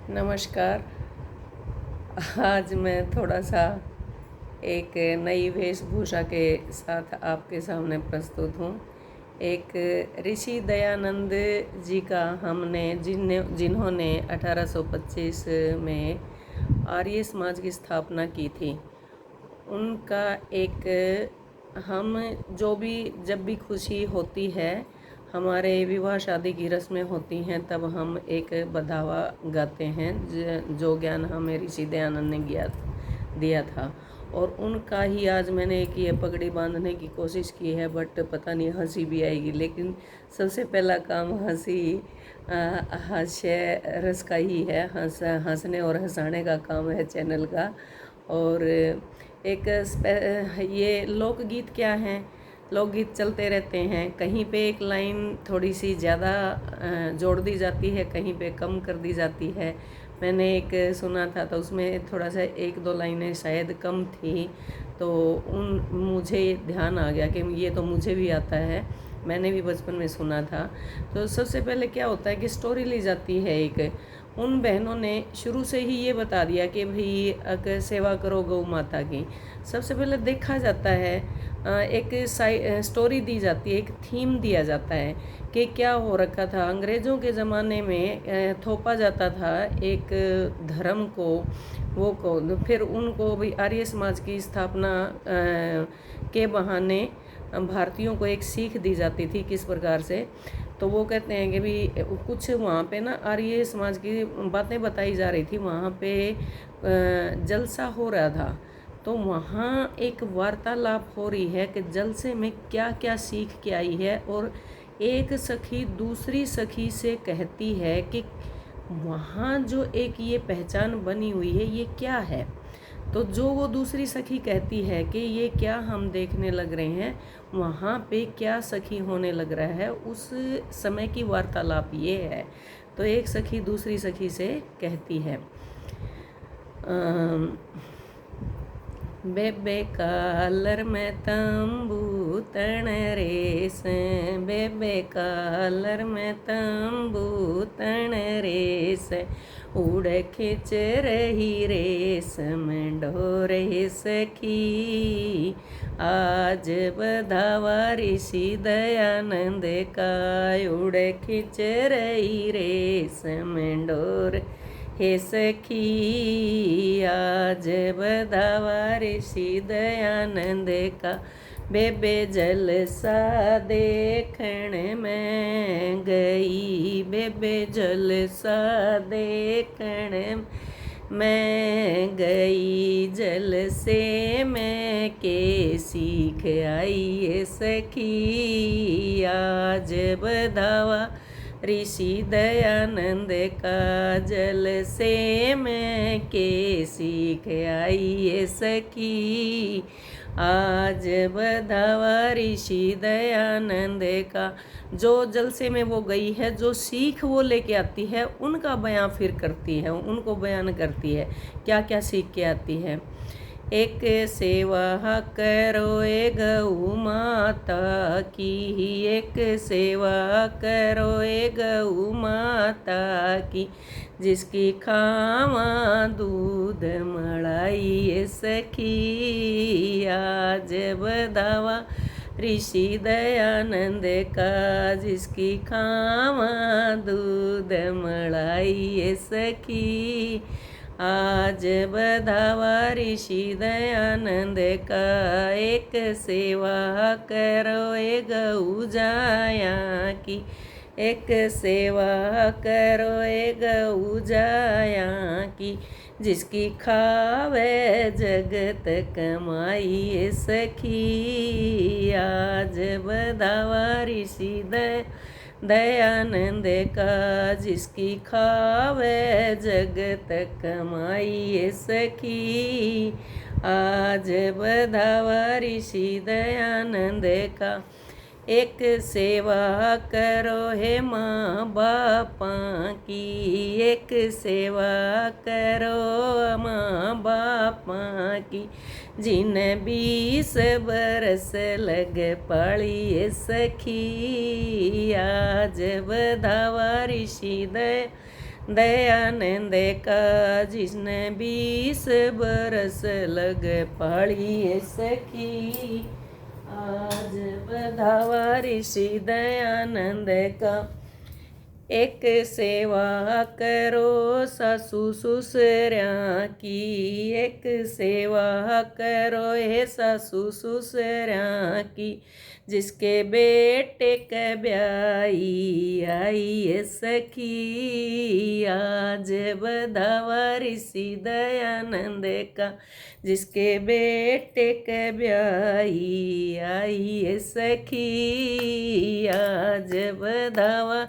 नमस्कार। आज मैं थोड़ा सा एक नई वेशभूषा के साथ आपके सामने प्रस्तुत हूँ। एक ऋषि दयानंद जी का हमने जिन्होंने 1825 में आर्य समाज की स्थापना की थी, उनका एक हम जब भी खुशी होती है, हमारे विवाह शादी की रस्में होती हैं, तब हम एक बधावा गाते हैं जो ज्ञान हमें ऋषि दयानंद ने दिया था। और उनका ही आज मैंने एक ये पगड़ी बांधने की कोशिश की है, बट पता नहीं हंसी भी आएगी। लेकिन सबसे पहला काम हास्य रस का ही है। हंसने और हंसाने का काम है चैनल का। और ये लोकगीत क्या हैं, लोकगीत चलते रहते हैं। कहीं पे एक लाइन थोड़ी सी ज़्यादा जोड़ दी जाती है, कहीं पे कम कर दी जाती है। मैंने एक सुना था तो उसमें थोड़ा सा एक दो लाइनें शायद कम थी, तो मुझे ध्यान आ गया कि ये तो मुझे भी आता है, मैंने भी बचपन में सुना था। तो सबसे पहले क्या होता है कि स्टोरी ली जाती है। एक उन बहनों ने शुरू से ही ये बता दिया कि भाई अगर सेवा करो गौ माता की। सबसे पहले देखा जाता है, एक स्टोरी दी जाती है, एक थीम दिया जाता है कि क्या हो रखा था। अंग्रेज़ों के ज़माने में थोपा जाता था एक धर्म को, फिर उनको भी आर्य समाज की स्थापना के बहाने भारतीयों को एक सीख दी जाती थी किस प्रकार से। तो वो कहते हैं कि भी कुछ वहाँ पे ना आर्य समाज की बातें बताई जा रही थी। वहाँ पे जलसा हो रहा था, तो वहाँ एक वार्तालाप हो रही है कि जलसे में क्या क्या सीख के आई है। और एक सखी दूसरी सखी से कहती है कि वहाँ जो एक ये पहचान बनी हुई है, ये क्या है। तो जो वो दूसरी सखी कहती है कि ये क्या हम देखने लग रहे हैं, वहाँ पे क्या सखी होने लग रहा है, उस समय की वार्तालाप ये है। तो एक सखी दूसरी सखी से कहती है, बेबे कालर में तंबू तण रेस, बेबे कालर में तंबू तण रेस, उड़ खिंच रही रेस में डोरे सखी, आज बधावा ऋषि दयानंद का, उड़ खिंच रही रेस में डोर हे सखी, आज बधावा ऋषि दयानंद का, बेबे जलसा देखण में गई, बेबे जलसा देखण मैं गई, जलसे में के सीख आई सखी, आज बधावा ऋषि दयानंद का, जलसे में के सीख आई सखी, आज बधावा ऋषि दयानंद का। जो जलसे में वो गई है, जो सीख वो लेके आती है, उनका बयां फिर करती है, उनको बयान करती है क्या क्या सीख के आती है। एक सेवा करो ए गौ माता की, एक सेवा करो ए गौ माता की, जिसकी खावा दूध मलाई सखी, आज बधावा ऋषि दयानंद का, जिसकी खावा दूध मलाई सखी, आज बधावा ऋषि दयानंद का। एक सेवा करो ए गौ जाया की, एक सेवा करो ए गौ जाया की, जिसकी खावे जगत कमाई सखी, आज बधावा ऋषि दयानंद का, जिसकी खावे जगत कमाई सखी, आज बधावा ऋषि दयानंद का। एक सेवा करो हे माँ बापा की, एक सेवा करो माँ बापा की, जिन 20 बरस लग पाली सखी, आज बधावा ऋषि दयानंद का जिसने 20 बरस लग पाली सखी। आज बधावा ऋषि दयानंद का। एक सेवा करो सासू ससुरां की, एक सेवा करो हे सासू ससुरां की। जिसके बेटे के ब्याई आई सखी। आज बधावा ऋषि दयानंद का। जिसके बेटे के ब्याई आई सखी। आज बधावा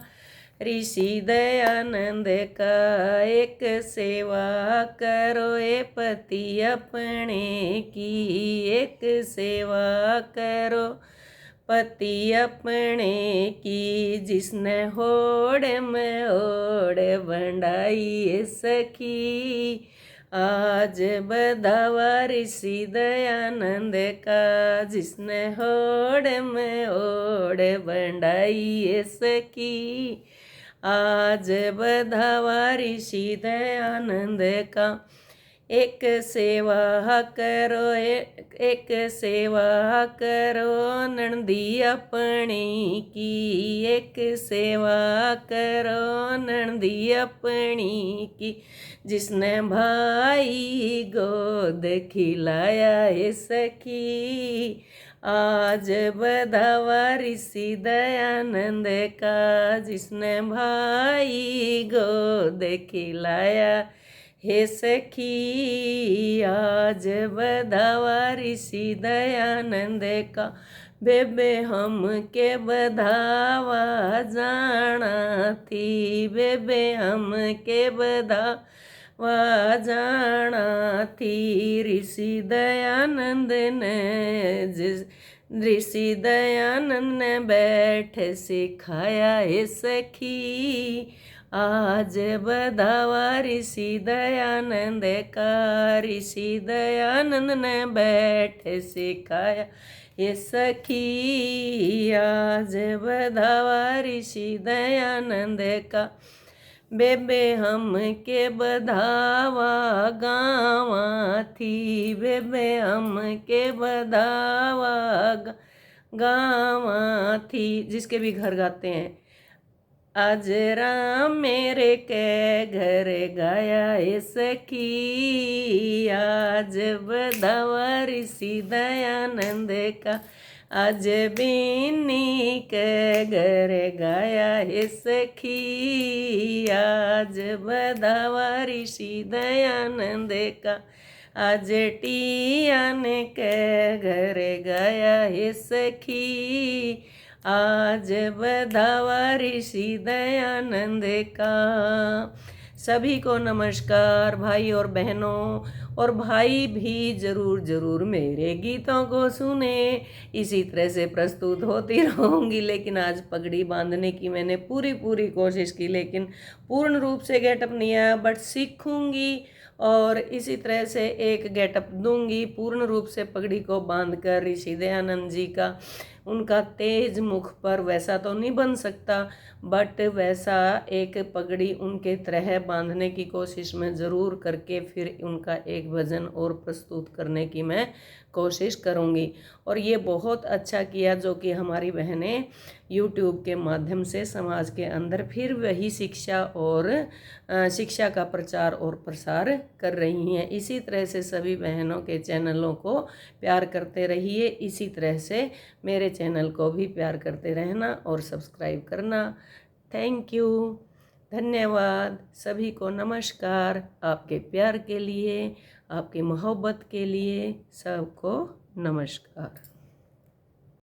ऋषि दयानंद का। एक सेवा करो ए पति अपने की, एक सेवा करो पति अपने की। जिसने होड़ में ओड़ बंधाई सखी। आज बधावा ऋषि दयानंद का। जिसने होड़ में ओड़ बंधाई सखी। आज बधावा ऋषि दयानंद का। एक सेवा करो एक सेवा करो नंदी अपनी की, एक सेवा करो नंदी अपनी की। जिसने भाई गोद खिलाया है सखी। आज बधावा ऋषि दयानंद का। जिसने भाई गोद खिलाया हे सखी। आज बधावा ऋषि दयानंद का। बेबे हम के बधावा जाना थी, बेबे हम के बधावा जाना थी। ऋषि दयानंद ने ऋषि दयानंद ने बैठ सिखाया हे सखी। आज बधावा ऋषि दयानंद का। ऋषि दयानंद ने बैठ सिखाया ये सखी। आज बधावा ऋषि दयानंद का। बेबे हम के बधावा गावा थी, बेबे हम के बधावा गावा थी। जिसके भी घर गाते हैं। आज राम मेरे के घर गाया है सखी। आज बधावा ऋषि दयानंद का। आज बिन्नी के घर गाया है सखी। आज बधावा ऋषि दयानंद का। आज टियान के घर गाया है सखी। आज बधावा ऋषि दयानंद का। सभी को नमस्कार भाई और बहनों, और भाई भी ज़रूर मेरे गीतों को सुने। इसी तरह से प्रस्तुत होती रहूँगी, लेकिन आज पगड़ी बांधने की मैंने पूरी कोशिश की, लेकिन पूर्ण रूप से गेटअप नहीं आया, बट सीखूँगी और इसी तरह से एक गेटअप दूंगी पूर्ण रूप से पगड़ी को बांधकर। ऋषि दयानंद जी का उनका तेज मुख पर वैसा तो नहीं बन सकता, बट वैसा एक पगड़ी उनके तरह बांधने की कोशिश मैं ज़रूर करके फिर उनका एक भजन और प्रस्तुत करने की मैं कोशिश करूंगी। और ये बहुत अच्छा किया जो कि हमारी बहनें YouTube के माध्यम से समाज के अंदर फिर वही शिक्षा और शिक्षा का प्रचार और प्रसार कर रही हैं। इसी तरह से सभी बहनों के चैनलों को प्यार करते रहिए। इसी तरह से मेरे चैनल को भी प्यार करते रहना और सब्सक्राइब करना। थैंक यू, धन्यवाद। सभी को नमस्कार। आपके प्यार के लिए, आपकी मोहब्बत के लिए सबको नमस्कार।